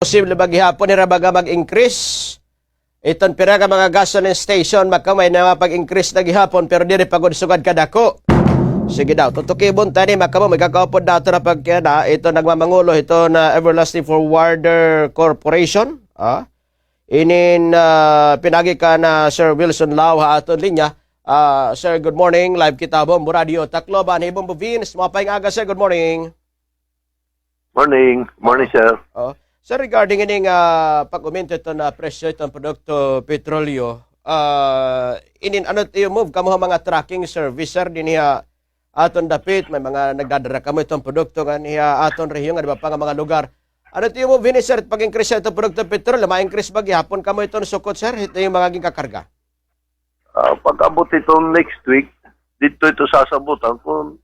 Posible ba gihapon nila baga mag-increase? Iton pira ka mga gasoline station makamay na mapag-increase na gihapon pero diri pagod sugad kadako. Sige daw, tutukibon tani makamo magkakaupod dato na pagkada ito nagmamangulo ito na Everlasting Forwarder Corporation. Inin pinagi ka na Sir Wilson Lau ha aton linya. Sir, good morning. Live kita bombo radio Tacloban Ibon Bovins. Mapayng aga sir, good morning. Morning. Morning, sir. Sir, regarding ining pag-umento ito na presyo itong produkto petrolyo, inin ano tayo move kamo mga tracking service, sir, din niya aton dapit, may mga nagdadara kamo itong produkto nga niya aton rehiyon nga diba pa nga mga lugar. Ano tayo move ini, sir, pag-increase itong produkto petrolyo, ma-increase ba gihapon kamo itong sukot, sir? Ito yung mga kakarga. Pag-abot itong next week, dito ito sasabutan kung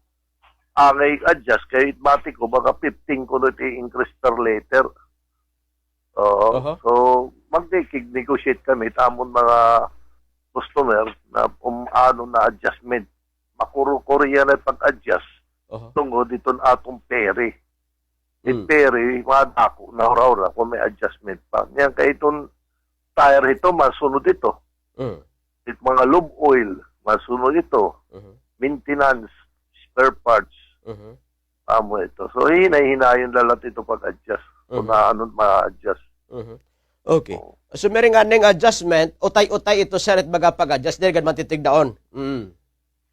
angay adjust kay mati ko baka 15 ko ito increase per liter. So, mag-negotiate kami tamon mga customer na ano na adjustment. Makuro-Korea na pag-adjust tungod dito atong peri. Peri, madako na ora kung may adjustment pa. Yan kay itong tire ito, masunod ito. It mga lube oil, masunod ito. Maintenance, spare parts. Amo ito. So, hinay-hinayon lalat ito pag-adjust. Kung na ano ma-adjust. Okay. So, meron nga ng adjustment, utay-utay ito, sir, at baga pag-adjust, dahil gan matitigdaon.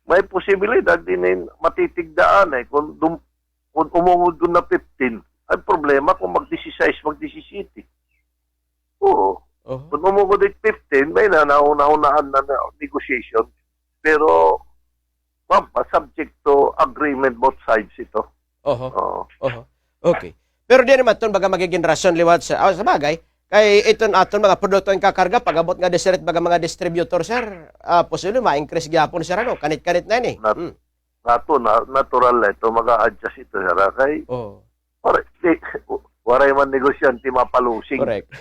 May posibilidad din matitigdaan eh. Kung umungod ko na 15, ay problema kung mag-16, mag-17. Oo. Kung umungod din 15, may nauna-unaan na negotiation. Pero, subject to agreement both sides ito. Okay. Pero di naman ito, baga magiging rason liwat sa bagay, kay iton aton mga produkto yung kakarga, pag-abot nga desiret baga mga distributor, sir, posible ma-increase gyapon sir, ano, kanit-kanit na yun eh. Natural na ito, mag-a-adjust ito, sir, kay, waray man negosyante mapalusing. Correct.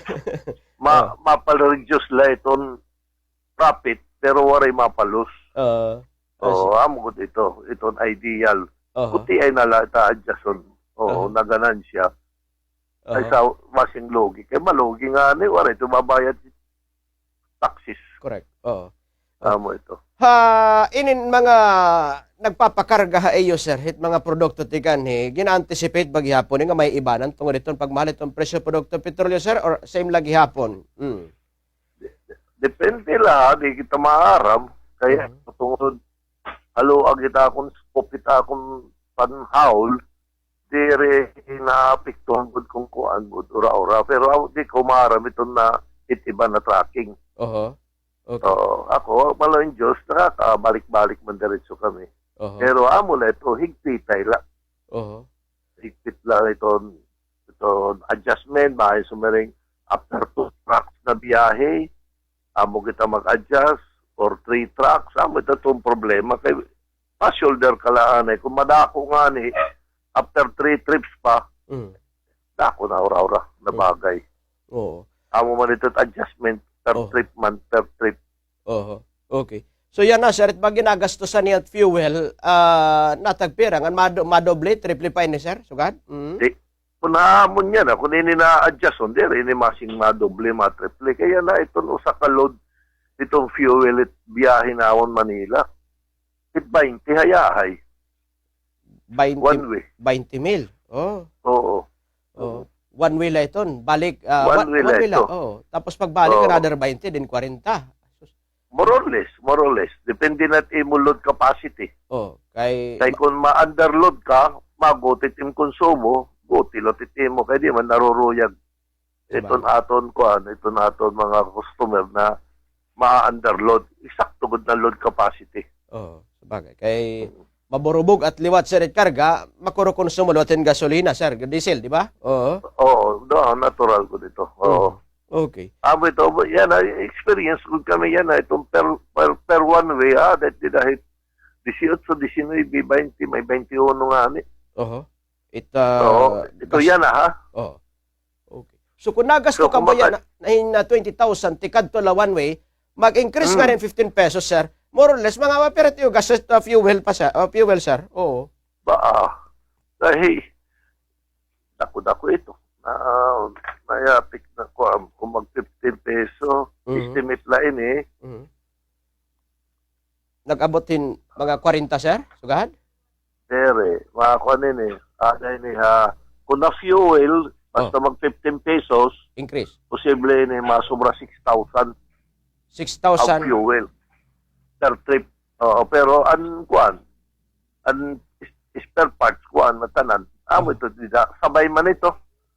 Mapal-reduce la itong profit, pero waray mapalus. Amo ko ito, itong ideal. Kuti ay nala, ita-adjuston. Na ganansya. Ay sa masing logi. Kaya malogi nga ni, waray, tumabayad taxes. Correct. Amo ito. Inin mga nagpapakarga iyo, sir, hit mga produkto tikan, gina-anticipate ba gihapon nga may ibanan tungod itong pagmalit ng presyo produkto petrolyo, sir, or same lang gihapon? Depende la, di kita maaram. Kaya tungod, haluag kita akong scope kita akong panhaul, dire na-apektuhan ko kung kuan mo, ura-ura. Pero di ko maaram ito na itiba na tracking. Okay. Ako, malaking Diyos, nakakabalik-balik man diretso kami. Pero amo na ito, higpitay la. Higpit lang ito adjustment, bahay sumaring after 2 trucks na biyahe, amo kita mag-adjust, or 3 trucks, amo ito itong problema. Kaya pa-shoulder ka lang, kung madako nga ni, after 3 trips pa, dako na ura-ura na bagay. Amo man ito adjustment per trip man, per trip. Okay. So yan na, sir, at pag ginagastosan niya at fuel, natagpira, nga madoble, triple pa ni sir, sugad? Kung naamon niya na, kung ini na-adjust, hindi rin masing madoble, matriple. Kaya na itong usa ka load, itong fuel at biyahe na awon Manila. 20 hayahay. 20, one way. 20 mil. Oo. One way lang ito. Balik, one way lang. Tapos pagbalik, another 20, din 40. More or less. Depende na load capacity. Kay kung ma-underload ka, magutit yung konsumo, gutilot mo, kaya di man naruruyag. Ito naton mga customer na ma-underload. Eksakto good na load capacity. Sabagay. Kay maburubog at liwat sir at karga, makurokonsumo luwatin gasolina, sir. Diesel, di ba? Natural ko dito. Okay. Amo ito, yan, experience ko kami yan, itong per one way, dahil 18, 19, 20, may 21 nga ni. Ito yan, Okay. So kung nagasto ka mo yan, na 20,000, tikad to la one way, mag-increase nga rin 15 pesos, sir. More or less, mga maperatiyo, gas fuel pa, sir. Fuel, sir. Dahil, dako ito. Mayapik na ko kung mag 15 peso. Estimate lain eh. Nag-abotin mga 40, sir? Sugahan? Dere, makakuha eh. Ni ha. Kung na fuel, basta mag 15 pesos, Increase. posible ni masubra 6,000 ang 6,000. fuel per trip. Oo, pero ang spare parts kuan matanan. Amo ito dida. Sabay man ito.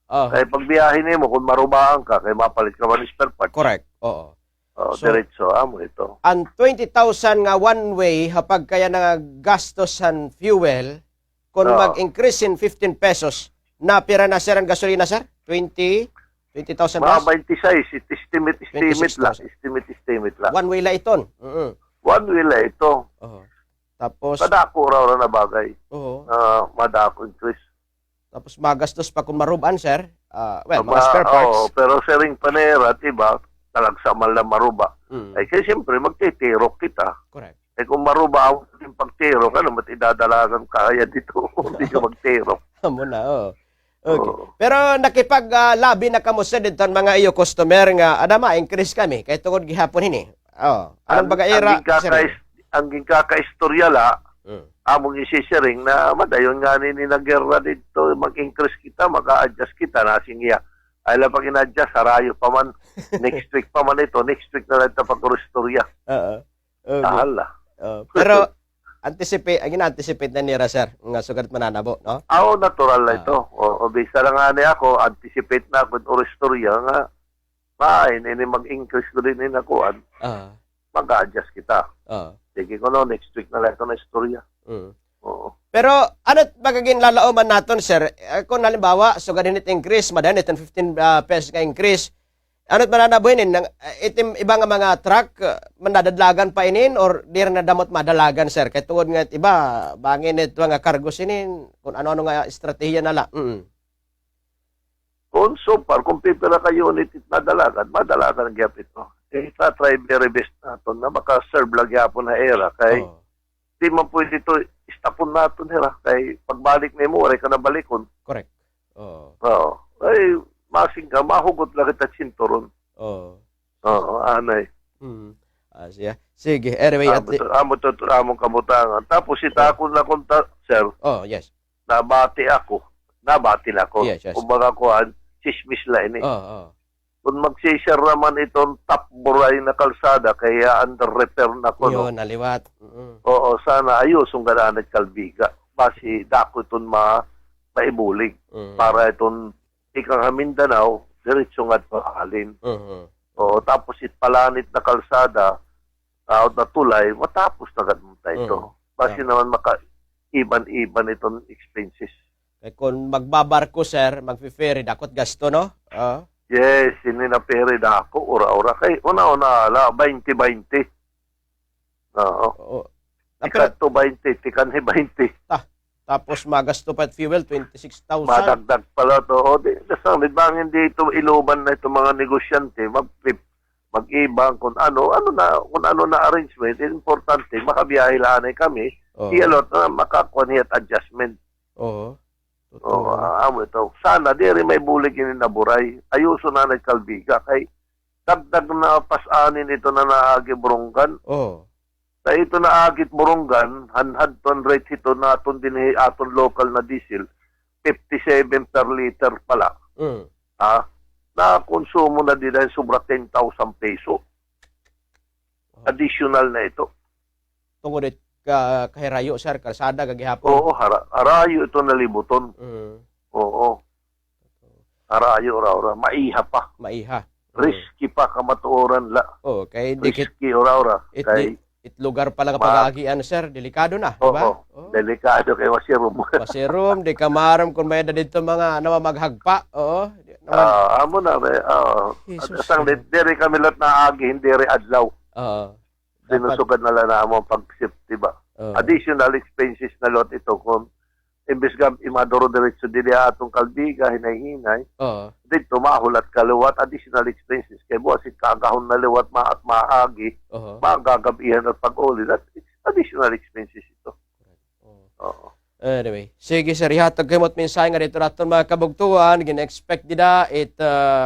Oh, Kaya pag biyahe mo kung marubaan ka, kaya mapalit ka man ng spare parts. correct. Oo. So, Diretso, amo ito. Ang 20,000 nga one way kapag kaya nga gastos ang fuel, kung Oo. mag-increase in 15 pesos, napira na sir ang gasolina, sir? 20,000 Mga plus? 26, estimate lang. 26,000. Estimate lang. One way la iton. One wheel na ito. Oo. Tapos, Madako raw na bagay. oo. Madako increase. Tapos magastos pa kung maruban, sir. Mga spare parts. Pero sering panera, diba, talagsamal na maruba. Ay kasi siyempre, magtitirok kita. Correct. Eh kung maruba ako yung pagtirok, ano, ba't idadalagan kaya dito? Hindi ka magtirok. Amo na, oo. Okay. Oo. Pero nakipag-labi na kamo sa dito mga iyo customer nga, adama, increase kami. Kaya tungod gihapon ini. Oh. Anong baga era? Ang kakaistorya la, among isisiring na madayon nga ni nagerra dito, mag-increase kita, mag-a-adjust kita, nasingya. Ay lang pag in-adjust, harayo pa man. Next week pa man ito. Next week na lang ito pag-istorya. Oo. Okay. Tahala. Pero, ang ina-anticipate na nira, sir, nga sugat mananabo, no? Ako, natural na ito. O bisa lang nga niya ako, anticipate na ako ng istorya nga, ini mag-increase ko rin inakuan, mag-a-adjust kita. Sige ko no, next week na lang ito na istorya. Oo. Pero, ano't magiging lalauman natin, sir? Kung halimbawa, so ganit increase, madanit ang 15 pesos ka increase, ano't mananabuhin itim ibang mga truck, mandadadlagan pa inin, or di rin nadamot madalagan, sir? Kaya tungod nga iba, bangin ito mga cargo sinin, kung ano-ano nga estratehiya nala. Kung so far, kung pipila ka unit madalagan ang gap ito. Eh, try very best natin na makaserve lang yapon na era. Kay, di man pwede ito, istapon natin nila. Kay, pagbalik na mo, waray ka na balikon. Correct. Oo. Ay, masing ka, mahugot lang kita sinturon. Oo, anay. Siya. Sige, anyway. Among kamutangan. Tapos, itakon na konta, sir, Yes. nabati na ako. Yes. Kumbaga ko, chismis lang ini. Kung magsishare naman itong top buray na kalsada, kaya under repair na ko. Yun, naliwat. Oo, sana ayos ang ganaan at kalbiga. Basi dako itong maibulig. Para itong ikang Mindanao, diretsong at pahalin. Oo, tapos itpalanit na kalsada, na tulay, matapos na ganun ito. Basi naman maka-iban-iban itong expenses. Kung magbabarko, sir, mag-ferry, dakot gasto, no? Yes, sininapere na ako, ura-ura. Kay, una-una, 20-20. Oo. Tikan to 20, tikan ni 20. Tapos magasto pa at fuel, 26,000. Madagdag pala to. O, nasanglit bangin dito, iluban na itong mga negosyante, mag-ibang kung ano na arrangement. Importante, makabiyahe lang kami. Iyalot na makakuha at adjustment. Amo ito. Sana, di rin may bulig yun na buray. Ayuso na nagkalbiga. Kay, dagdag na pasanin ito na naagi burunggan. Kaya ito na agit burunggan, hanhad ton rate ito na aton din aton local na diesel, 57 per liter pala. Na konsumo na din ay sobra 10,000 peso. Additional na ito. Tungod kahirayo, sir, kalsada, gagihapon. Oo, harayo ito na libuton. Oo. Harayo, ora-ora. Maiha pa. Risky pa kamatuoran la. Kay risky, ora-ora. Lugar pala kapag agian, sir, delikado na, diba? Delikado kay Wasirum. Wasirum, di kamaram kung may dito mga maghagpa. Amo na, asang diri kami lahat na agi, hindi rin adlaw. Sinusugad na lang na mo pag-safety ba? Additional expenses na lot ito kung imbes ka imadoro diretso dili atong kalbiga, hinay-hinay. Dito mahulat kaluwat, additional expenses. Kaya buwasit kagahon na liwat at maagi, magagabihan at pag-uli. That's additional expenses ito. Anyway, sige sir, ihatag kayo mo't mensahe nga dito natin mga kabugtuan, gina-expect dida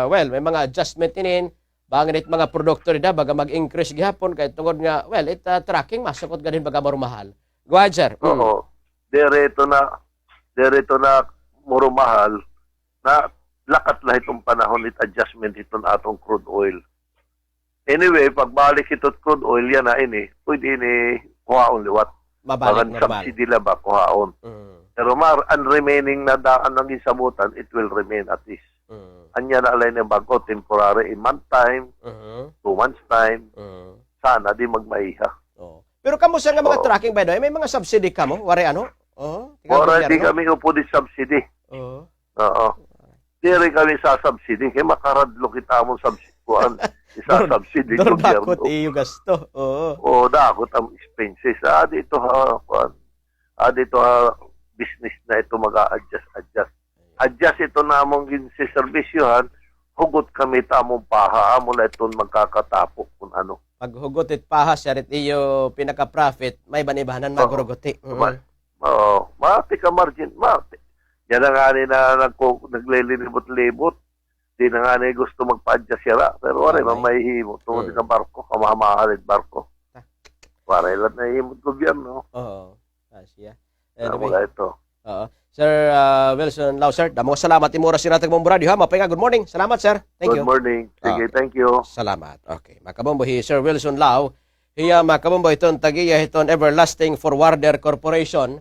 well, may mga adjustment inin, bangin mga produkto dida, baga mag-increase gihapon, kaya tungod nga, well, tracking, masukot ganin baga marumahal. Go ahead sir. Oo. Direto na muro mahal na lakat lah itong panahon it adjustment ito na atong crude oil. Anyway, pagbalik ito crude oil yan na ini, pwede ini kuhaon liwat. Mabalik Bagan normal. subsidy lang ba kuhaon. Pero ang remaining na daan ng isabutan, it will remain at least. Anya na alay na bago, temporary in month time, 2 months time, sana di magmaiha. Oh. Pero kamusta nga mga Oo. tracking by the way? May mga subsidy ka mo? Wari ano? Oh, Ora di kami upo di subsidy. Oh. Oo. Di rin kami sa subsidy. Kaya makaradlo kita mong subsidy. Isa-subsidy Doon gobyerno. bakot iyo gasto. Oo. O dakot ang expenses. Dito business na ito mag-a-adjust. Adjust ito namong ginsiservisyohan, hugot kami tamong paha, amo na ito magkakatapo kung ano. Pag hugotit pahas, yarit iyo pinaka-profit, may banibahanan maguruguti. Mati ka margin, mati. Yan na nga na naglilibot-libot. Di na nga na gusto magpa-adjust sila. Pero wala, mamahihimo. Tungod sa barko, kamahamahalit barko. Wala lang na himot gobyerno. Oo. Asya. Wala ito. Oo. Sir Wilson Lau, sir, damo salamat imura si Ratag mong radio ha. Mapay nga, good morning. Salamat, sir. Thank you. Good morning. Sige, thank you. Salamat. Okay. Makabombo hi Sir Wilson Lau. Hiya makabombo iton tagiya iton Everlasting Forwarder Corporation.